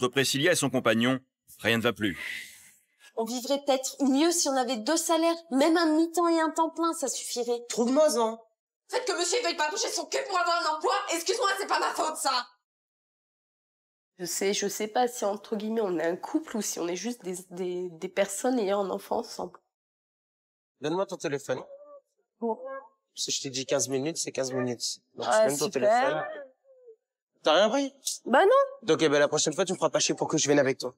Entre Priscilla et son compagnon, rien ne va plus. On vivrait peut-être mieux si on avait 2 salaires. Même un mi-temps et un temps plein, ça suffirait. Trouve-moi un. Faites que monsieur veuille pas bouger son cul pour avoir un emploi. Excuse-moi, c'est pas ma faute, ça. Je sais pas si entre guillemets on est un couple ou si on est juste des personnes ayant un enfant ensemble. Donne-moi ton téléphone. Bon. Si je t'ai dit 15 minutes, c'est 15 minutes. Donc, Ah, tu donnes ton super. téléphone. T'as rien pris? Bah non. Donc, eh ben, la prochaine fois, tu me feras pas chier pour que je vienne avec toi.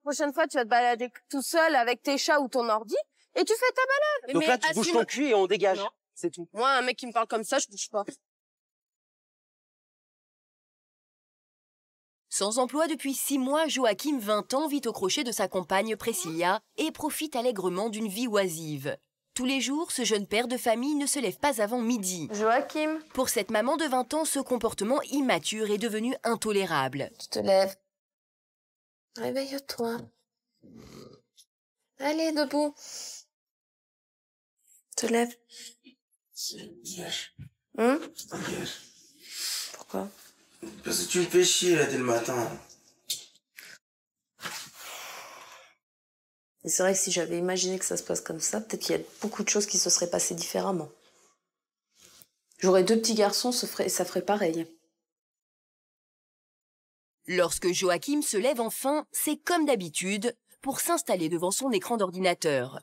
Prochaine fois, tu vas te balader tout seul avec tes chats ou ton ordi et tu fais ta balade. Donc Mais là, tu bouges ton cul et on dégage. Non. C'est tout. Moi, un mec qui me parle comme ça, je bouge pas. Sans emploi depuis 6 mois, Joachim, 20 ans, vit au crochet de sa compagne Priscilla et profite allègrement d'une vie oisive. Tous les jours, ce jeune père de famille ne se lève pas avant midi. Joachim, Pour cette maman de 20 ans, ce comportement immature est devenu intolérable. tu te lèves. Réveille-toi. Allez, debout. Te lève. Pourquoi? Parce que tu me fais chier là dès le matin. Et c'est vrai que si j'avais imaginé que ça se passe comme ça, peut-être qu'il y a beaucoup de choses qui se seraient passées différemment. J'aurais 2 petits garçons, ça ferait pareil. Lorsque Joachim se lève enfin, c'est comme d'habitude pour s'installer devant son écran d'ordinateur.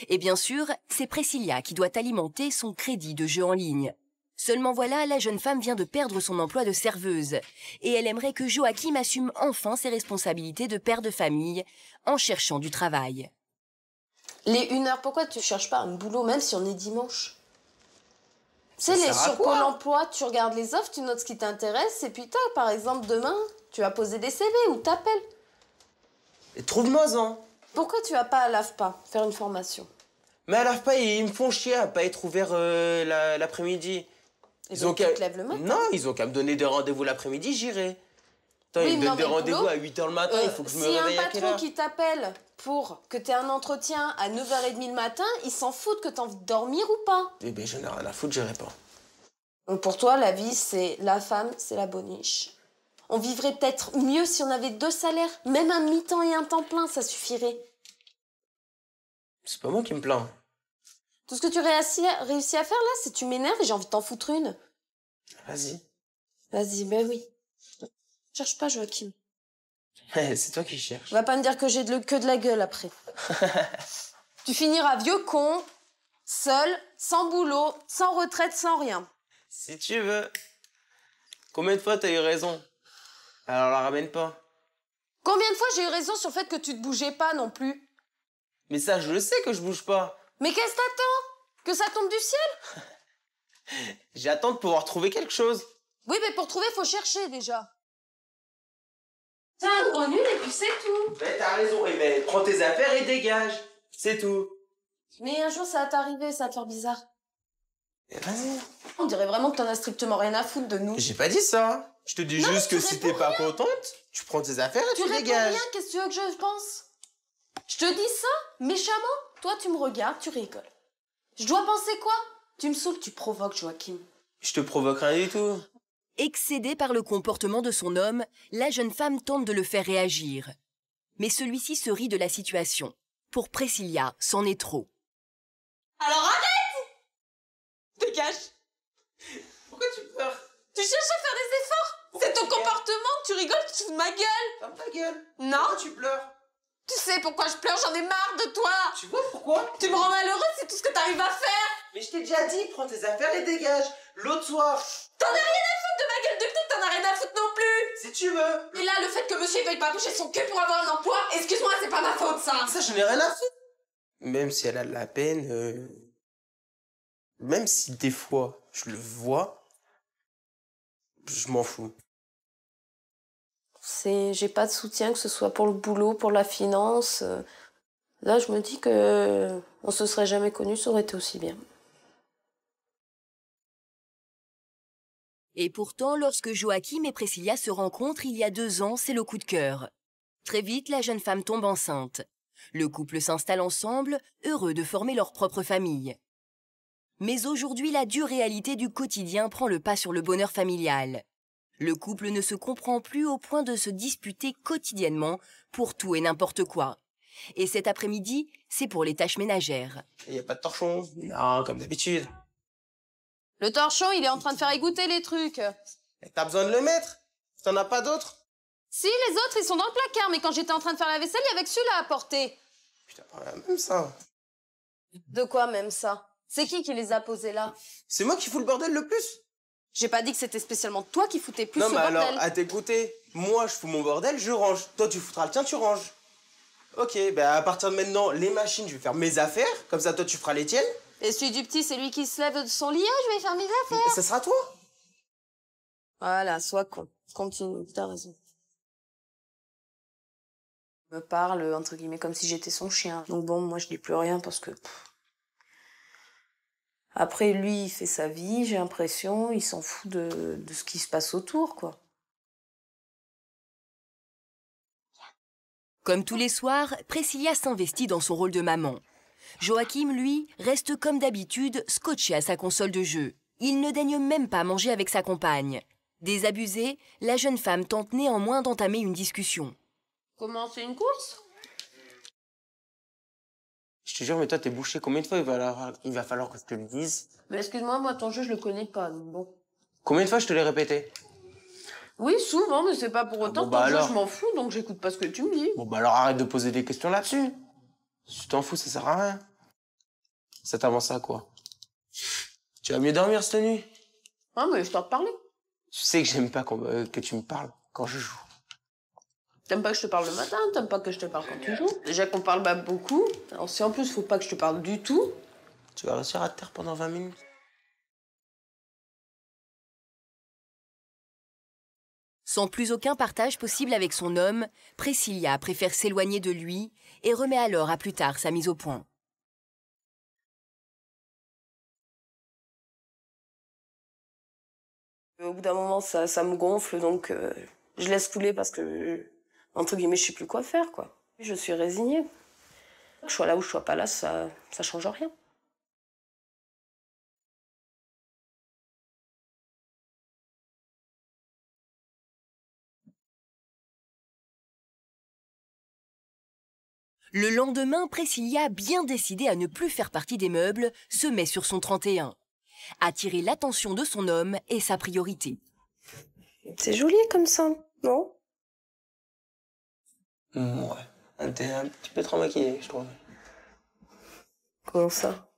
Et bien sûr, c'est Priscilla qui doit alimenter son crédit de jeu en ligne. Seulement voilà, la jeune femme vient de perdre son emploi de serveuse et elle aimerait que Joachim assume enfin ses responsabilités de père de famille en cherchant du travail. Les 1 heure, pourquoi tu cherches pas un boulot, même si on est dimanche? Tu sais, sert à sur quoi? Pôle emploi, tu regardes les offres, tu notes ce qui t'intéresse, et puis tac, par exemple, demain, tu vas poser des CV ou t'appelles. Et trouve-moi un. Pourquoi tu vas pas à l'AFPA faire une formation? Mais à l'AFPA, ils me font chier à pas être ouverts l'après-midi. Et donc, tu te lèves le matin. Non, ils ont qu'à me donner des rendez-vous l'après-midi, j'irai. Attends, Oui, ils me mais donnent des non, mais le rendez-vous boulot, à 8h le matin, il faut que je me Si réveille un à quelle patron heure? qui t'appelle pour que tu aies un entretien à 9h30 le matin, il s'en fout que tu as envie de dormir ou pas. Eh ben, j'en ai rien à foutre, j'irai pas. Donc pour toi, la vie, c'est la femme, c'est la boniche. On vivrait peut-être mieux si on avait 2 salaires. Même un mi-temps et un temps plein, ça suffirait. C'est pas moi qui me plains. Tout ce que tu réussis à faire là, c'est que tu m'énerves et j'ai envie de t'en foutre une. Vas-y. Vas-y, ben oui. Cherche pas, Joachim. C'est toi qui cherches. Va pas me dire que j'ai que de la gueule après. Tu finiras vieux con, seul, sans boulot, sans retraite, sans rien. Si tu veux. Combien de fois t'as eu raison? Alors la ramène pas. Combien de fois j'ai eu raison sur le fait que tu te bougeais pas non plus? Mais ça, je le sais que je bouge pas. Mais qu'est-ce que t'attends? Que ça tombe du ciel? J'attends de pouvoir trouver quelque chose. Oui, mais pour trouver, faut chercher déjà. T'as un gros nul et puis c'est tout. Ben t'as raison, et ben prends tes affaires et dégage. C'est tout. Mais un jour, ça va t'arriver, ça va te faire bizarre. Et vas-y. On dirait vraiment que t'en as strictement rien à foutre de nous. J'ai pas dit ça. Je te dis Non, juste mais que tu si t'es réponds pas contente, tu prends tes affaires et Tu tu réponds dégages. rien, qu'est-ce que tu veux que je pense? Je te dis ça, méchamment. Toi, tu me regardes, tu rigoles. Je dois penser quoi? Tu me saoules, tu provoques, Joachim. Je te provoque rien du tout. Excédée par le comportement de son homme, la jeune femme tente de le faire réagir. Mais celui-ci se rit de la situation. Pour Priscilla, c'en est trop. Alors arrête! Dégage! Pourquoi tu pleures? Tu cherches à faire des efforts? C'est ton comportement, tu rigoles, tu te fous de ma gueule! Ferme ta gueule. Non! Pourquoi tu pleures? Tu sais pourquoi je pleure, j'en ai marre de toi! Tu vois pourquoi? Tu me rends malheureux, c'est tout ce que t'arrives à faire! Mais je t'ai déjà dit, prends tes affaires et dégage. L'autre soir, T'en as rien à foutre de ma gueule de pute, t'en as rien à foutre non plus! si tu veux. Et là, le fait que monsieur veuille pas bouger son cul pour avoir un emploi, excuse-moi, c'est pas ma faute, ça! Ça, j'en ai rien à foutre. Même si elle a de la peine, même si des fois je le vois, je m'en fous. J'ai pas de soutien, que ce soit pour le boulot, pour la finance. Là, je me dis que on se serait jamais connus, ça aurait été aussi bien. Et pourtant, lorsque Joachim et Priscilla se rencontrent il y a 2 ans, c'est le coup de cœur. Très vite, la jeune femme tombe enceinte. Le couple s'installe ensemble, heureux de former leur propre famille. Mais aujourd'hui, la dure réalité du quotidien prend le pas sur le bonheur familial. Le couple ne se comprend plus au point de se disputer quotidiennement pour tout et n'importe quoi. Et cet après-midi, c'est pour les tâches ménagères. Il n'y a pas de torchon. Non, comme d'habitude. Le torchon, il est en train de faire égoutter les trucs. T'as besoin de le mettre? T'en as pas d'autres? Si, les autres, ils sont dans le placard, mais quand j'étais en train de faire la vaisselle, il y avait que celui-là à porter. Putain, même ça. De quoi même ça? C'est qui les a posés là? C'est moi qui fous le bordel le plus? J'ai pas dit que c'était spécialement toi qui foutais plus non, ce mais bordel. alors, à t'écouter, moi je fous mon bordel, je range. Toi tu foutras le tien, tu ranges. Ok, ben à partir de maintenant, les machines, je vais faire mes affaires. Comme ça, toi tu feras les tiennes. Et celui du petit, c'est lui qui se lève de son lit, ah, je vais faire mes affaires. Ça sera toi. Voilà, sois con. Continue, t'as raison. Me parle, entre guillemets, comme si j'étais son chien. Donc bon, moi je dis plus rien parce que... Après, lui, il fait sa vie, j'ai l'impression, il s'en fout de ce qui se passe autour, quoi. Comme tous les soirs, Priscilla s'investit dans son rôle de maman. Joachim, lui, reste comme d'habitude scotché à sa console de jeu. Il ne daigne même pas manger avec sa compagne. Désabusée, la jeune femme tente néanmoins d'entamer une discussion. Comment, c'est une course? Je te jure, mais toi t'es bouché. Combien de fois il va falloir que je te le dise? Mais excuse-moi, moi, ton jeu, je le connais pas, donc bon. Combien de fois je te l'ai répété? Oui, souvent, mais c'est pas pour autant bon, bah ton jeu, alors. je m'en fous, donc j'écoute pas ce que tu me dis. Bon bah alors arrête de poser des questions là-dessus. Si tu t'en fous, ça sert à rien. Ça t'avance à quoi? Tu vas mieux dormir cette nuit? Ah, mais je t'en parler. Tu sais que j'aime pas que tu me parles quand je joue. T'aimes pas que je te parle le matin, t'aimes pas que je te parle quand tu joues. Déjà qu'on parle pas beaucoup, alors si en plus faut pas que je te parle du tout... Tu vas réussir à te taire pendant 20 minutes? Sans plus aucun partage possible avec son homme, Priscilla préfère s'éloigner de lui et remet alors à plus tard sa mise au point. Au bout d'un moment, ça me gonfle, donc je laisse couler parce que, entre guillemets, je sais plus quoi faire, quoi. Je suis résignée. Que je sois là ou je sois pas là, ça change rien. Le lendemain, Priscilla, bien décidée à ne plus faire partie des meubles, se met sur son 31. Attirer l'attention de son homme est sa priorité. C'est joli comme ça, non? Ouais. T'es un petit peu trop maquillée, je trouve. Comment ça?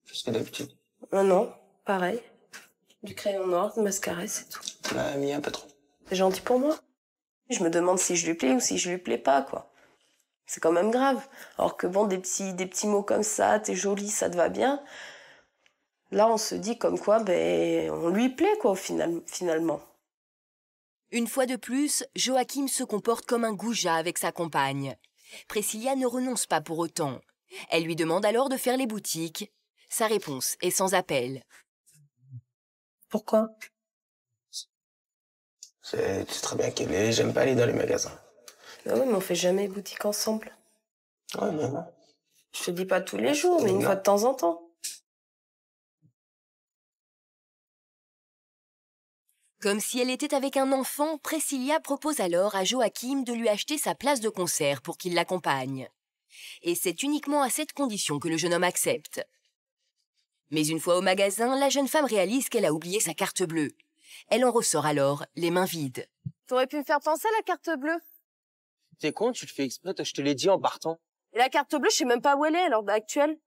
Plus que d'habitude. Ah non, pareil. Du crayon noir, du mascara, c'est tout. Tu m'as mis un peu trop. C'est gentil pour moi. Je me demande si je lui plais ou si je lui plais pas, quoi. C'est quand même grave. Alors que bon, des petits mots comme ça, t'es jolie, ça te va bien. Là, on se dit comme quoi, ben, on lui plaît, quoi, finalement. Une fois de plus, Joachim se comporte comme un goujat avec sa compagne. Priscilla ne renonce pas pour autant. Elle lui demande alors de faire les boutiques. Sa réponse est sans appel. Pourquoi? Tu sais très bien j'aime pas aller dans les magasins. Ah oui, mais on fait jamais boutique ensemble. Ouais, mais non. Je te dis pas tous les jours, mais une fois de temps en temps. Comme si elle était avec un enfant, Priscilla propose alors à Joachim de lui acheter sa place de concert pour qu'il l'accompagne. Et c'est uniquement à cette condition que le jeune homme accepte. Mais une fois au magasin, la jeune femme réalise qu'elle a oublié sa carte bleue. Elle en ressort alors, les mains vides. T'aurais pu me faire penser à la carte bleue. T'es con, tu le fais exprès, je te l'ai dit en partant. Et la carte bleue, je sais même pas où elle est à l'heure actuelle.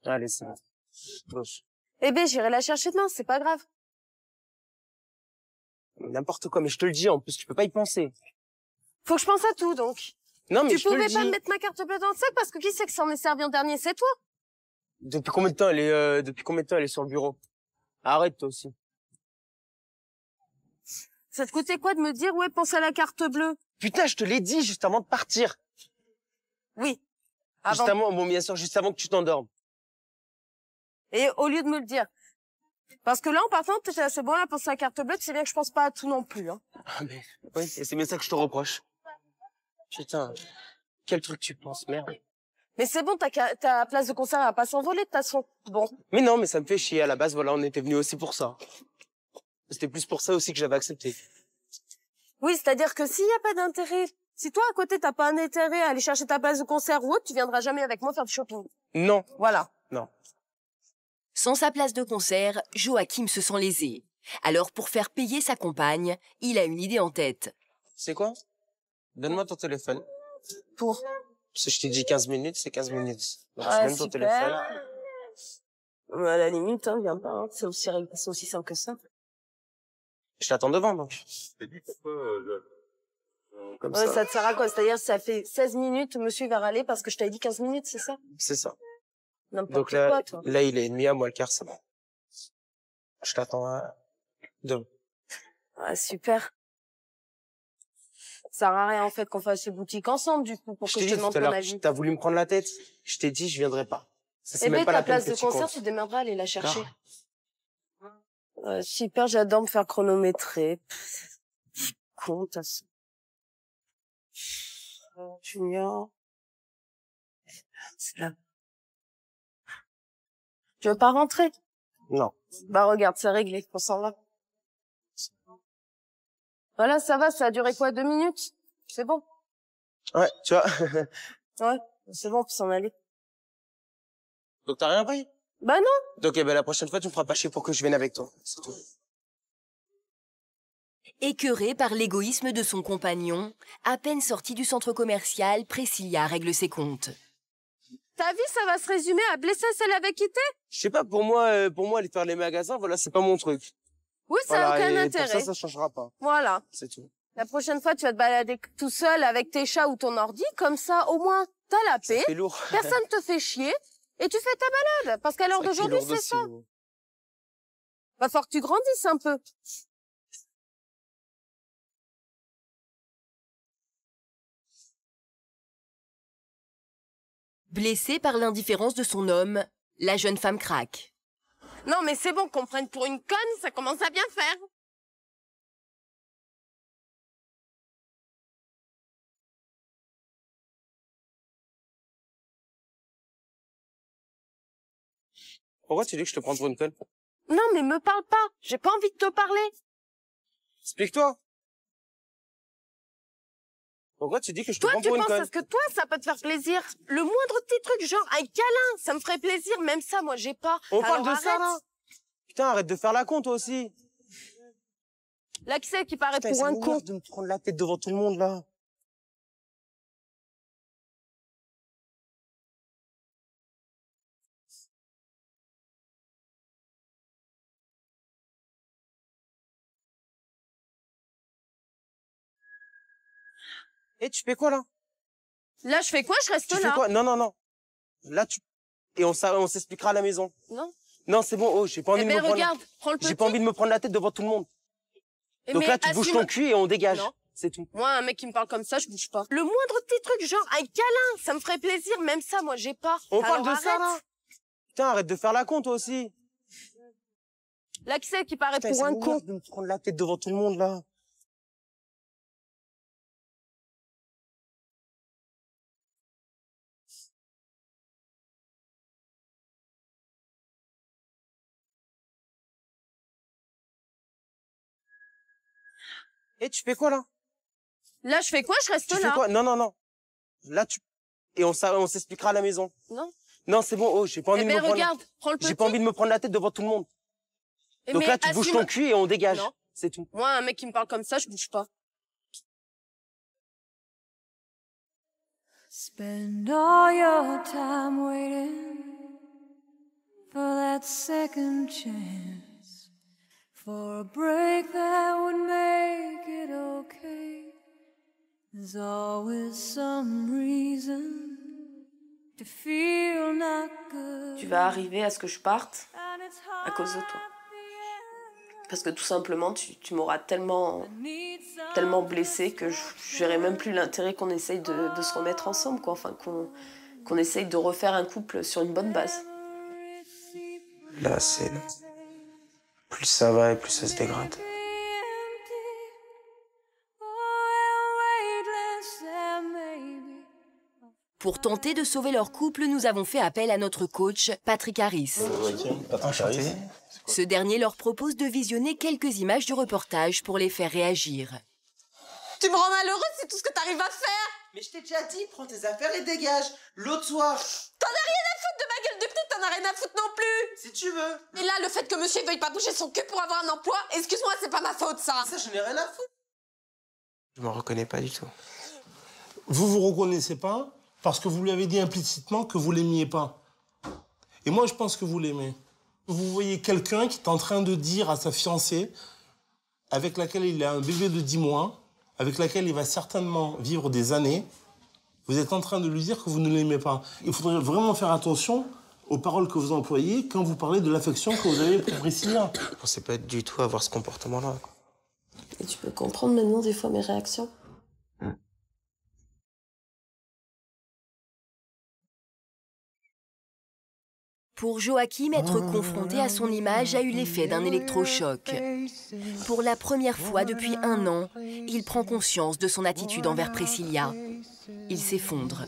Allez, c'est bon. Gauche. Eh ben, j'irai la chercher demain, c'est pas grave. N'importe quoi, mais je te le dis, en plus, tu peux pas y penser. Faut que je pense à tout, donc. Non, mais Tu je te le pouvais dis. pas me mettre ma carte bleue dans le sac parce que qui c'est que ça en est servi en dernier, c'est toi. Depuis combien de temps elle est sur le bureau? Arrête, toi aussi. Ça te coûtait quoi de me dire, ouais, pense à la carte bleue? Putain, je te l'ai dit juste avant de partir. Oui. Juste avant, bon, bien sûr, juste avant que tu t'endormes. Et au lieu de me le dire. Parce que là, en partant, t'étais assez bon là, penser à la carte bleue, tu sais bien que je pense pas à tout non plus, hein. Ah, mais, oui, et c'est bien ça que je te reproche. Putain, quel truc tu penses, merde. Mais c'est bon, ta place de concert va pas s'envoler de toute façon. Bon. Mais non, mais ça me fait chier. À la base, voilà, on était venus aussi pour ça. C'était plus pour ça aussi que j'avais accepté. Oui, c'est-à-dire que s'il y a pas d'intérêt, si toi à côté t'as pas un intérêt à aller chercher ta place de concert ou autre, tu viendras jamais avec moi faire du shopping. Non. Voilà. Non. Sans sa place de concert, Joachim se sent lésé. Alors, pour faire payer sa compagne, il a une idée en tête. C'est quoi? Donne-moi ton téléphone. Pour. Parce que je t'ai dit 15 minutes, c'est 15 minutes. Donc, Ah, donne ton téléphone. À la limite, hein, viens pas, hein. C'est aussi simple que ça. Je t'attends devant, donc. Comme Ouais, ça. ça te sert à quoi? C'est-à-dire, ça fait 16 minutes, monsieur il va râler parce que je t'avais dit 15 minutes, c'est ça? C'est ça. N'importe Donc quoi, toi. là, il est demi à moi le quart, c'est bon. Je t'attends demain. Ah, super. Ça sert à rien, en fait, qu'on fasse les boutiques ensemble, du coup, pour Je que t'ai je dit te demande tout à ton l'heure, avis. t'as voulu me prendre la tête. Je t'ai dit, je viendrai pas. Ça, c'est Eh même ben, pas ta la peine place que de tu concert, comptes. tu te démerderas à aller la chercher. Ah. Super, j'adore me faire chronométrer. Con, t'as ça. Junior. C'est là. Tu veux pas rentrer? Non. Bah, regarde, c'est réglé, on s'en va. Voilà, ça va, ça a duré quoi, 2 minutes? C'est bon. Ouais, tu vois. Ouais, c'est bon, on peut s'en aller. Donc t'as rien pris? Bah non. Donc eh ben, la prochaine fois, tu me feras pas chier pour que je vienne avec toi. C'est tout. Écœurée par l'égoïsme de son compagnon, à peine sortie du centre commercial, Priscilla règle ses comptes. Ta vie, ça va se résumer à blesser celle avec qui t'es? Je sais pas, pour moi, aller faire les magasins, voilà, c'est pas mon truc. Oui, ça a Voilà, aucun et intérêt. pour ça changera pas. Voilà. C'est tout. La prochaine fois, tu vas te balader tout seul avec tes chats ou ton ordi, comme ça, au moins, t'as la paix, C'est lourd. personne te fait chier, et tu fais ta balade. Parce qu'à l'heure d'aujourd'hui, c'est ça. Va falloir que tu grandisses un peu. Blessée par l'indifférence de son homme, la jeune femme craque. Non, mais c'est bon, qu'on prenne pour une conne, ça commence à bien faire. Pourquoi tu dis que je te prends pour une conne? Non, mais me parle pas. J'ai pas envie de te parler. Explique-toi. Pourquoi tu dis que je te Toi, prends tu pour une penses conne? à ce que toi, ça peut te faire plaisir. Le moindre petit truc, genre un câlin, ça me ferait plaisir. Même ça, moi, j'ai pas. On parle Alors de ça, arrête. là. Putain, arrête de faire la con, toi aussi. Là, qui c'est qui paraît Putain, pour ça un m'énerve con? de me prendre la tête devant tout le monde, là. Et tu fais quoi, là? Là, je fais quoi? Je reste Tu fais là. quoi? Non, non, non. Là, et on s'expliquera à la maison. Non. Non, c'est bon, oh, j'ai pas envie Eh de me ben, prendre... regarde, prends le petit. J'ai pas envie de me prendre la tête devant tout le monde. Eh, Donc mais là, tu bouges ton assume- cul et on dégage. Non. C'est tout. Moi, un mec qui me parle comme ça, je bouge pas. Le moindre petit truc, genre un câlin, ça me ferait plaisir. Même ça, moi, j'ai pas. On parle Alors de ça, là. arrête. Putain, arrête de faire la con, toi aussi. Là, qui c'est qui paraît Putain, pour ça un m'énerve con? de me prendre la tête devant tout le monde, là. Et tu fais quoi, là? Là, je fais quoi? Je reste Tu là. fais quoi? Non, non, non. Là, et on s'expliquera à la maison. Non. Non, c'est bon, oh, j'ai pas envie Eh de me ben, prendre... regarde, prends le petit. J'ai pas envie de me prendre la tête devant tout le monde. Eh, Donc mais là, tu bouges assume- ton cul et on dégage. Non. C'est tout. Moi, un mec qui me parle comme ça, je bouge pas. Spend all your time waiting for that second chance, for a break that would make it okay. There's always some reason to feel not good. Tu vas arriver à ce que je parte And it's à cause de toi. hard at the end. parce que tout simplement, tu m'auras tellement blessée que je verrai même plus l'intérêt qu'on essaye de se remettre ensemble, quoi. Enfin, qu'on essaye de refaire un couple sur une bonne base. Là, plus ça va et plus ça se dégrade. Pour tenter de sauver leur couple, nous avons fait appel à notre coach, Patrick Harris. Enchanté. Ce dernier leur propose de visionner quelques images du reportage pour les faire réagir. Tu me rends malheureuse, c'est tout ce que t'arrives à faire. Mais je t'ai déjà dit, prends tes affaires et dégage. L'autre soir. T'en as rien à foutre de ma gueule de pute, t'en as rien à foutre non plus. Si tu veux. Et là, le fait que monsieur veuille pas bouger son cul pour avoir un emploi, excuse-moi, c'est pas ma faute, ça. Ça, je n'ai rien à foutre. Je m'en reconnais pas du tout. Vous vous reconnaissez pas parce que vous lui avez dit implicitement que vous l'aimiez pas. Et moi, je pense que vous l'aimez. Vous voyez quelqu'un qui est en train de dire à sa fiancée, avec laquelle il a un bébé de 10 mois, avec laquelle il va certainement vivre des années, vous êtes en train de lui dire que vous ne l'aimez pas. Il faudrait vraiment faire attention aux paroles que vous employez quand vous parlez de l'affection que vous avez pour Priscilla. Je pensais pas du tout avoir ce comportement-là. Et tu peux comprendre maintenant des fois mes réactions. Pour Joachim, être confronté à son image a eu l'effet d'un électrochoc. Pour la première fois depuis 1 an, il prend conscience de son attitude envers Priscilla. Il s'effondre.